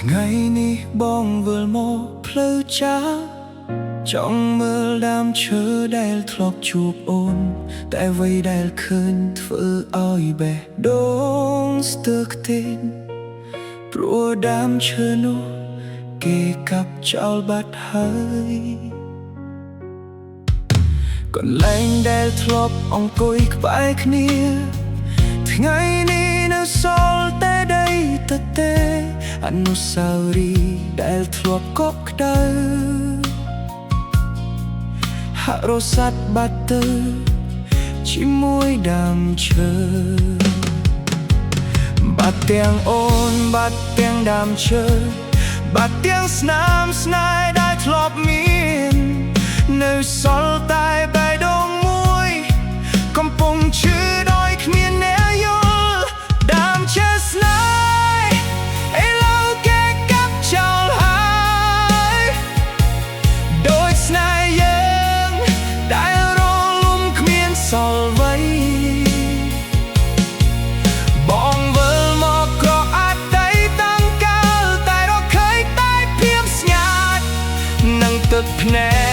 ថ្ងៃនេះបងវិលមកផ្លូវចាស់ចង់មើលដើមឈើដែលធ្លាប់ជួបអូនតែអ្វីដែលឃើញធ្វើឲ្យបេះដូងស្ទើរខ្ទេចព្រោះដើមឈើនោះគេកាប់ចោលបាត់ហើយកន្លែងដែលធ្លាប់អង្គុយក្បែរគ្នាថ្ងៃនេះនៅសល់តែដីទទេអនុស្សាវរីយ៍ដែលធ្លាប់កប់ក្ដៅហាក់រសាត់បាត់ទៅជាមួយដើមឈើបាត់ទាំងអូនបាត់ទាំងដើមឈើបាត់ទាំងស្នាមស្នេហ៍ដែលធ្លាប់មាននៅសល់តែបេះដូងមួយកំពុងឈឺដោយគ្មានអ្នកយល់ដើមឈើស្នេហ៍ឥឡូវគេកាប់ចោលហើយដោយស្នេហ៍យើងដែលរលំគ្មានសល់អ្វីបងវិលមកក្រអតីតតាំងកាលតែរកឃើញតែភាពស្ងាត់និងទឹកភ្នែក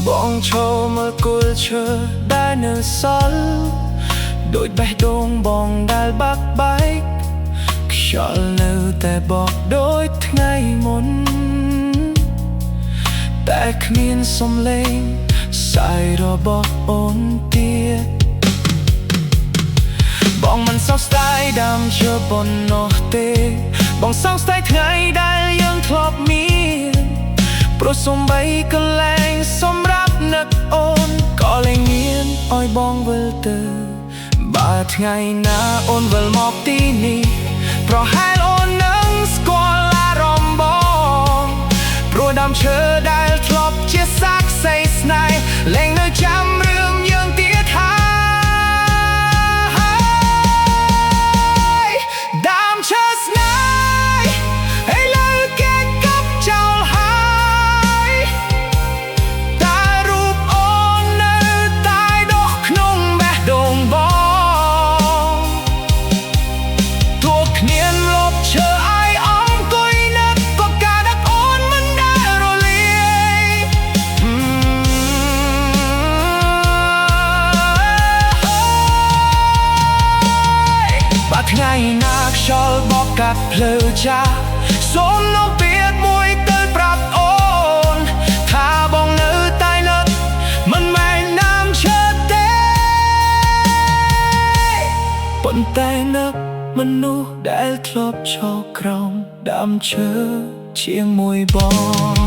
បងឈរមើលគល់ឈើដែលនៅសល់ដូចបេះដូងបងដែលបាក់បែកខ្យល់នៅតែបក់ដូចថ្ងៃមុនតែគ្មានសំឡេងសាយរបស់អូនទៀតបងមិនសោកស្ដាយដើមឈើប៉ុណ្ណោះទេបងសោកស្ដាយថ្ងៃដែលយើងធ្លាប់មានព្រោះសំបីកន្លែងសម្រាប់នឹកអូនក៏លែងមានឲ្យបងវិលទៅបើថ្ងៃណាអូនវិលមកទីនេះប្រហែលអូននឹងស្គាល់អារម្មណ៍បងព្រោះដើមឈើដែលធ្លាប់ជាសាក្សីស្នេហ៍លែងនៅចាំរឿងយើងទៀតហើយដើមឈើស្នេហ៍ឥឡូវគេកាប់ចោលហើយតែរូបអូននៅតែដុះក្នុងបេះដូងបងទោះគ្នាលបឈើឲ្យអង្គុយនឹកក៏ការដឹកអូនមិនដែលរលាយបើថ្ងៃណាខ្យល់បក់កាត់ផ្លូវចាស់សូមនាំពាក្យមួយទៅប្រាប់អូនថាបងនៅតែនឹកមិនមែនដើមឈើទេប៉ុន្តែនឹកមនុស្សដែលធ្លាប់ឈរក្រោមដើមឈើជាងមួយបង